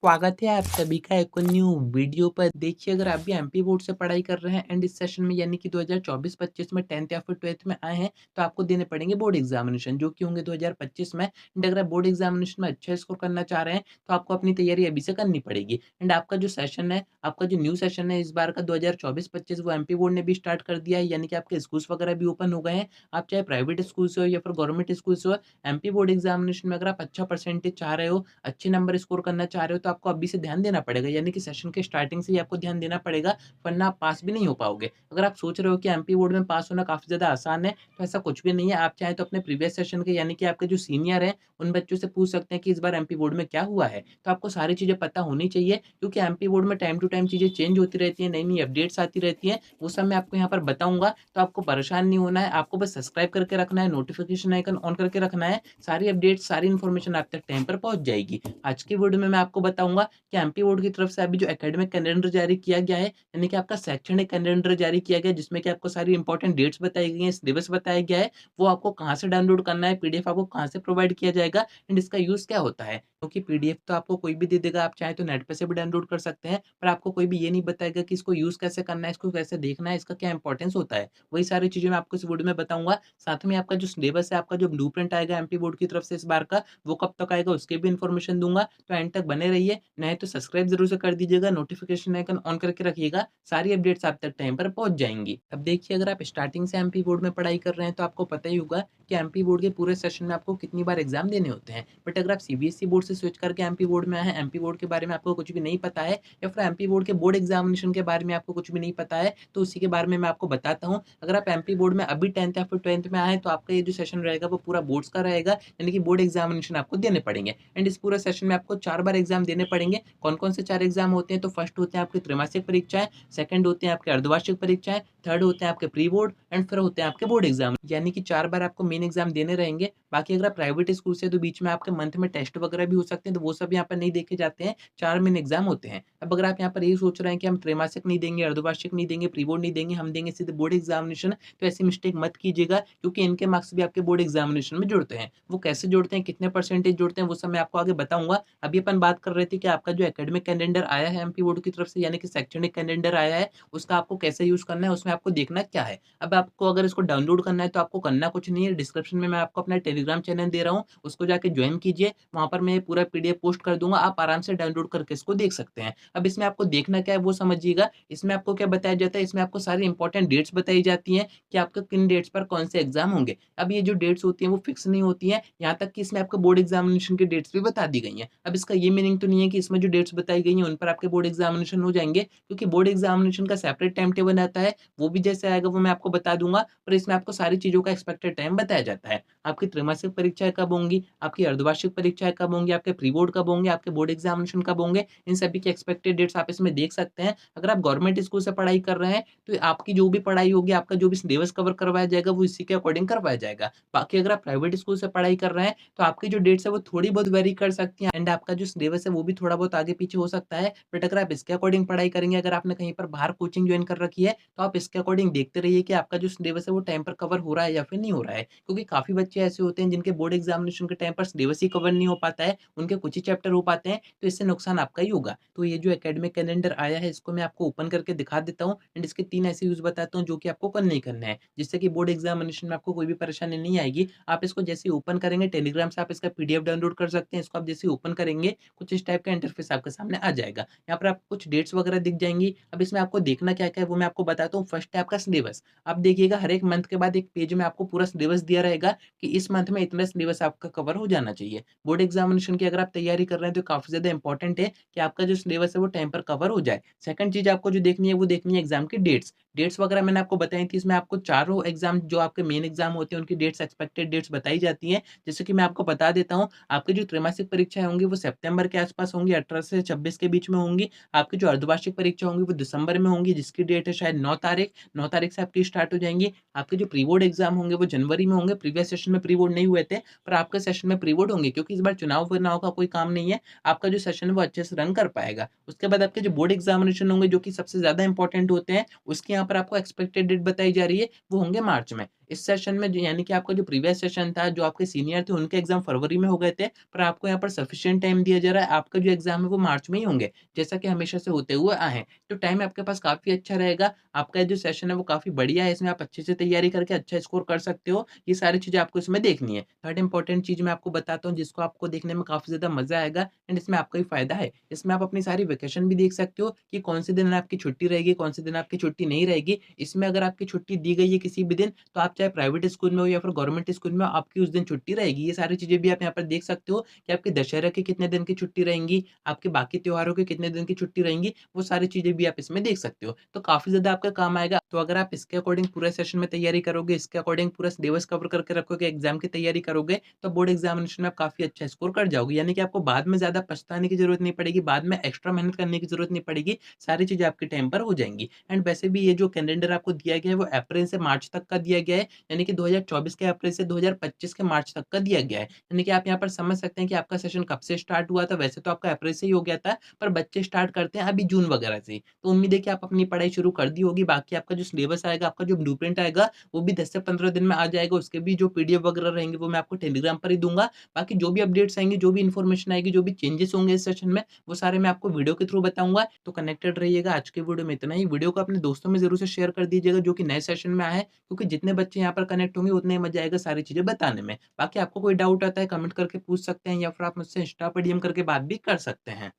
स्वागत है आप सभी का एक न्यू वीडियो पर। देखिए, अगर आप भी एमपी बोर्ड से पढ़ाई कर रहे हैं एंड इस सेशन में यानी कि 2024-25 में 10th या फिर 12th में आए हैं, तो आपको देने पड़ेंगे बोर्ड एग्जामिनेशन जो कि होंगे 2025 में। एंड अगर आप बोर्ड एग्जामिनेशन में अच्छा स्कोर करना चाह रहे हैं, तो आपको अपनी तैयारी अभी से करनी पड़ेगी। एंड आपका जो सेशन है, आपका जो न्यू सेशन है इस बार का 2024-25, वो एमपी बोर्ड ने भी स्टार्ट कर दिया है, यानी कि आपके स्कूल्स वगैरह भी ओपन हो गए हैं। आप चाहे प्राइवेट स्कूल से हो या फिर गवर्नमेंट स्कूल से हो, एमपी बोर्ड एग्जामिनेशन में अगर आप अच्छा परसेंटेज चाह रहे हो, अच्छे नंबर स्कोर करना चाह रहे हो, तो आपको अभी से ध्यान देना पड़ेगा, यानी कि सेशन के स्टार्टिंग से ही आपको ध्यान देना पड़ेगा, वरना आप पास भी नहीं हो पाओगे। अगर आप सोच रहे हो कि एमपी बोर्ड में पास होना काफ़ी ज़्यादा आसान है, तो ऐसा कुछ भी नहीं है। आप चाहें तो अपने प्रीवियस सेशन के यानी कि आपके जो सीनियर हैं, उन बच्चों से पूछ सकते हैं कि इस बार एमपी बोर्ड में क्या हुआ है। तो आपको सारी चीज़ें पता होनी चाहिए, क्योंकि एमपी बोर्ड में टाइम टू टाइम चीज़ें चेंज होती रहती हैं, नई-नई अपडेट्स आती रहती हैं, वो सब मैं आपको यहाँ पर बताऊँगा। तो आपको परेशान नहीं होना है, आपको बस सब्सक्राइब करके रखना है, नोटिफ़िकेशन आइकन ऑन करके रखना है, सारी अपडेट्स, सारी इन्फॉर्मेशन आप तक टाइम पर पहुँच जाएगी। आज की वीडियो में मैं आपको बताऊँगा कि एमपी बोर्ड की तरफ से अभी जो एकेडमिक कैलेंडर जारी किया गया है, यानी कि आपका शैक्षणिक कैलेंडर जारी किया गया है, जिसमें कि आपको सारी इंपॉर्टेंट डेट्स बताई गई हैं, सिलेबस बताया गया है, वो आपको कहाँ से डाउनलोड करना है, पीडीएफ आपको कहाँ से प्रोवाइड किया जाएगा एंड इसका यूज़ क्या होता है। क्योंकि पीडीएफ तो आपको कोई भी दे देगा, आप चाहें तो नेट पे से भी डाउनलोड कर सकते हैं, पर आपको कोई भी ये नहीं बताएगा कि इसको यूज़ कैसे करना है, इसको कैसे देखना है, इसका क्या इंपॉर्टेंस होता है। वही सारी चीज़ें मैं आपको इस वीडियो में बताऊँगा। साथ में आपका जो सिलेबस है, आपका जो ब्लूप्रिंट आएगा एमपी बोर्ड की तरफ से इस बार का, वो कब तक आएगा उसकी भी इन्फॉर्मेशन दूँगा। तो एंड तक बने रहिए, नहीं तो सब्सक्राइब ज़रूर से कर दीजिएगा, नोटिफ़िकेशन आइकन ऑन करके रखिएगा, सारी अपडेट्स आप तक टाइम पर पहुँच जाएँगी। अब देखिए, अगर आप स्टार्टिंग से एमपी बोर्ड में पढ़ाई कर रहे हैं, तो आपको पता ही होगा कि एमपी बोर्ड के पूरे सेशन में आपको कितनी बार एग्ज़ाम देने होते हैं। बट अगर आप सीबीएसई बोर्ड से स्विच करके एमपी बोर्ड में आए हैं, एमपी बोर्ड के बारे में आपको कुछ भी नहीं पता है, या फिर एमपी बोर्ड के बोर्ड एग्ज़ामिनेशन के बारे में आपको कुछ भी नहीं पता है, तो उसी के बारे में मैं आपको बताता हूँ। अगर आप एमपी बोर्ड में अभी 10th या फिर 12th में आए हैं, तो आपका ये जो सेशन रहेगा वो पूरा बोर्ड्स का रहेगा, यानी कि बोर्ड एग्ज़ामिनेशन आपको देने पड़ेंगे। एंड इस पूरे सेशन में आपको 4 बार एग्ज़ाम देने पड़ेंगे। कौन-कौन से 4 एग्ज़ाम होते हैं? तो फर्स्ट होते हैं आपकी त्रैमासिक परीक्षाएँ, सेकंड होते हैं आपके अर्धवार्षिक परीक्षाएँ, थर्ड होते हैं आपके प्री बोर्ड एंड फिर होते हैं आपके बोर्ड एग्ज़ाम। यानी कि 4 बार आपको मेन एग्ज़ाम देने रहेंगे। बाकी अगर आप प्राइवेट स्कूल से, तो बीच में आपके मंथ में टेस्ट वगैरह भी हो सकते हैं, तो वो सब यहाँ पर नहीं देखे जाते हैं, 4 मेन एग्ज़ाम होते हैं। अब अगर आप यहाँ पर यही सोच रहे हैं कि हम त्रैमासिक नहीं देंगे, अर्धवार्षिक नहीं देंगे, प्री बोर्ड नहीं देंगे, हम देंगे सीधे बोर्ड एग्ज़ामिनेशन, तो ऐसी मिस्टेक मत कीजिएगा, क्योंकि इनके मार्क्स भी आपके बोर्ड एग्ज़ामिनेशन में जुड़ते हैं। वो कैसे जुड़ते हैं, कितने परसेंटेज जुड़ते हैं, वो सब मैं आपको आगे बताऊँगा। अभी अपन बात कर रहे थे कि आपका जो एकेडमिक कैलेंडर आया है एमपी बोर्ड की तरफ से, यानी कि शैक्षणिक कैलेंडर आया है, उसका आपको कैसे यूज़ करना है, उसमें आपको देखना क्या है। अब आपको अगर इसको डाउनलोड करना है, तो आपको करना कुछ नहीं है, डिस्क्रिप्शन में मैं आपको अपना टेलीग्राम चैनल दे रहा हूँ, उसको जाके ज्वाइन कीजिए। वहाँ पर मैं ये पूरा पीडीएफ पोस्ट कर दूँगा, आप आराम से डाउनलोड करके इसको देख सकते हैं। अब इसमें आपको देखना क्या है वो समझिएगा। इसमें आपको क्या बताया जाता है, इसमें आपको सारी इंपॉर्टेंट डेट्स बताई जाती हैं कि आपके किन डेट्स पर कौन से एग्ज़ाम होंगे। अब ये जो डेट्स होती हैं वो फिक्स नहीं होती हैं, यहाँ तक कि इसमें आपको बोर्ड एग्ज़ामिनेशन की डेट्स भी बता दी गई हैं। अब इसका ये मीनिंग तो नहीं है कि इसमें जो डेट्स बताई गई हैं उन पर आपके बोर्ड एग्ज़ामिनेशन हो जाएँगे, क्योंकि बोर्ड एग्ज़ामिनेशन का सेपरेट टाइम टेबल आता है, वो भी जैसे आएगा वो मैं आपको बता दूँगा, पर इसमें आपको सारी चीज़ों का एक्सपेक्टेड टाइम बताया जाता है। आपकी त्रैमासिक परीक्षाएँ कब होंगी, आपकी अर्धवार्षिक परीक्षाएँ कब होंगी, आपके प्री बोर्ड कब होंगे, आपके बोर्ड एग्ज़ामिनेशन कब होंगे, इन सभी की एक्सपेक्टेड डेट्स आप इसमें देख सकते हैं। अगर आप गवर्नमेंट स्कूल से पढ़ाई कर रहे हैं, तो आपकी जो भी पढ़ाई होगी, आपका जो भी सिलेबस कवर करवाया जाएगा, वो इसी के अकॉर्डिंग करवाया जाएगा। बाकी अगर आप प्राइवेट स्कूल से पढ़ाई कर रहे हैं, तो आपकी जो डेट्स है वो थोड़ी बहुत वेरी कर सकती हैं एंड आपका जो सिलेबस है वो भी थोड़ा बहुत आगे-पीछे हो सकता है। बट अगर आप इसके अकॉर्डिंग पढ़ाई करेंगे, अगर आपने कहीं पर बाहर कोचिंग जॉइन कर रखी है, तो आप इसके अकॉर्डिंग देखते रहिए कि आपका जो सिलेबस है वो टाइम पर कवर हो रहा है या फिर नहीं हो रहा है। क्योंकि काफ़ी बच्चे ऐसे होते हैं जिनके बोर्ड एग्ज़ामिनेशन के टाइम पर सिलेबस ही कवर नहीं हो पाता है, उनके कुछ ही चैप्टर हो पाते हैं, तो इससे नुकसान आपका ही होगा। तो ये जो एकेडमिक कैलेंडर आया है, इसको मैं आपको ओपन करके दिखा देता हूँ एंड इसके 3 ऐसे यूज़ बताता हूँ जो कि आपको करने ही करने हैं, जिससे कि बोर्ड एग्ज़ामिनेशन में आपको कोई भी परेशानी नहीं आएगी। आप इसको जैसे ही ओपन करेंगे, टेलीग्राम से आप इसका पीडीएफ डाउनलोड कर सकते हैं। इसको आप जैसे ही ओपन करेंगे, कुछ इस टाइप का इंटरफ़ेस आपके सामने आ जाएगा। यहाँ पर आपको कुछ डेट्स वगैरह दिख जाएँगी। अब इसमें आपको देखना क्या-क्या है वो मैं आपको बताता हूँ। फर्स्ट है आपका सिलेबस। आप देखिएगा, हर एक मंथ के बाद एक पेज में आपको पूरा सिलेबस दिया रहेगा कि इस मंथ में इतना सिलेबस आपका कवर हो जाना चाहिए। बोर्ड एग्ज़ामिनेशन की अगर आप तैयारी कर रहे हैं, तो काफ़ी ज़्यादा इंपॉर्टेंट है कि आपका जो सिलेबस है वो टाइम पर कवर हो जाए। सेकंड चीज़ आपको जो देखनी है, वो देखनी है एग्ज़ाम की डेट्स। डेट्स वगैरह मैंने आपको बताई थी, इसमें आपको चारों एग्ज़ाम जो आपके मेन एग्ज़ाम होते हैं, उनकी डेट्स, एक्सपेक्टेड डेट्स बताई जाती हैं। जैसे कि मैं आपको बता देता हूँ, आपकी जो त्रैमासिक परीक्षाएँ होंगी वो सितंबर के आस-पास होंगी, 18 से 26 के बीच में होंगी। आपकी जो अर्धवार्षिक परीक्षा होंगी वो दिसंबर में होंगी, जिसकी डेट है शायद 9 तारीख। 9 तारीख से आपकी स्टार्ट हो जाएँगी। आपके जो प्री बोर्ड एग्ज़ाम होंगे वो जनवरी में होंगे। प्रीवियस सेशन में प्री बोर्ड नहीं हुए थे, पर आपके सेशन में प्री बोर्ड होंगे, क्योंकि इस बार चुनाव-वुनाव का कोई काम नहीं है। आपका जो सेशन है वो अच्छे से रन कर पाएगा। उसके बाद आपके जो बोर्ड एग्ज़ामिनेशन होंगे, जो कि सबसे ज़्यादा इंपॉर्टेंट होते हैं, उसकी यहाँ पर आपको एक्सपेक्टेड डेट बताई जा रही है, वो होंगे मार्च में। इस सेशन में जो यानी कि आपका जो प्रीवियस सेशन था, जो आपके सीनियर थे उनके एग्ज़ाम फरवरी में हो गए थे, पर आपको यहाँ पर सफिशिएंट टाइम दिया जा रहा है, आपका जो एग्ज़ाम है वो मार्च में ही होंगे, जैसा कि हमेशा से होते हुए आए हैं। तो टाइम आपके पास काफ़ी अच्छा रहेगा, आपका जो सेशन है वो काफ़ी बढ़िया है, इसमें आप अच्छे से तैयारी करके अच्छा स्कोर कर सकते हो, ये सारी चीज़ें आपको इसमें देखनी है। थर्ड इम्पोर्टेंट चीज़ मैं आपको बताता हूँ जिसको आपको देखने में काफ़ी ज़्यादा मज़ा आएगा एंड इसमें आपका ही फ़ायदा है। इसमें आप अपनी सारी वेकेशन भी देख सकते हो कि कौन से दिन आपकी छुट्टी रहेगी, कौन से दिन आपकी छुट्टी नहीं रहेगी। इसमें अगर आपकी छुट्टी दी गई है किसी भी दिन, तो आप चाहे प्राइवेट स्कूल में हो या फिर गवर्नमेंट स्कूल में हो, आपकी उस दिन छुट्टी रहेगी। ये सारी चीज़ें भी आप यहाँ पर देख सकते हो कि आपके दशहरा के कितने दिन की छुट्टी रहेंगी, आपके बाकी त्योहारों के कितने दिन की छुट्टी रहेंगी, वो सारी चीज़ें भी आप इसमें देख सकते हो। तो काफ़ी ज़्यादा आपका काम आएगा। तो अगर आप इसके अकॉर्डिंग पूरे सेशन में तैयारी करोगे, इसके अकॉर्डिंग पूरा सिलेबस कवर करके रखोगे, एग्ज़ाम की तैयारी करोगे, तो बोर्ड एग्ज़ामिनेशन में आप काफ़ी अच्छा स्कोर कर जाओगे। यानी कि आपको बाद में ज़्यादा पछताने की ज़रूरत नहीं पड़ेगी, बाद में एक्स्ट्रा मेहनत करने की ज़रूरत नहीं पड़ेगी, सारी चीज़ें आपके टाइम पर हो जाएँगी। एंड वैसे भी ये जो कैलेंडर आपको दिया गया है, वो अप्रैल से मार्च तक का दिया गया है, यानी कि 2024 के अप्रैल से 2025 के मार्च तक का दिया गया है। यानी कि आप यहाँ पर समझ सकते हैं कि आपका सेशन कब से स्टार्ट हुआ था, वैसे तो आपका अप्रैल से ही हो गया था, पर बच्चे स्टार्ट करते हैं अभी जून वगैरह से। तो उम्मीद है कि आप अपनी पढ़ाई शुरू कर दी होगी, बाकी आपका जो सिलेबस आएगा, आपका जो ब्लूप्रिंट आएगा, वो भी 10 से 15 दिन में आ जाएगा। उसके भी जो पीडीएफ वगैरह रहेंगे, वो मैं आपको टेलीग्राम पर ही दूँगा। बाकी जो भी अपडेट्स आएँगी, जो भी इन्फॉर्मेशन आएगी, जो भी चेंजेस होंगे इस सेशन में, वो सारे मैं आपको वीडियो के थ्रू बताऊँगा। तो कनेक्टेड रहिएगा। आज के वीडियो में इतना ही। वीडियो को अपने दोस्तों में ज़रूर से शेयर कर दीजिएगा, जो कि नए सेशन में आए हैं, क्योंकि जितने बच्चे यहाँ पर कनेक्ट होंगे, उतना ही मज़ा आएगा सारी चीज़ें बताने में। बाकी आपको कोई डाउट आता है, कमेंट करके पूछ सकते हैं या फिर आप मुझसे इंस्टा पर डीएम करके बात भी कर सकते हैं।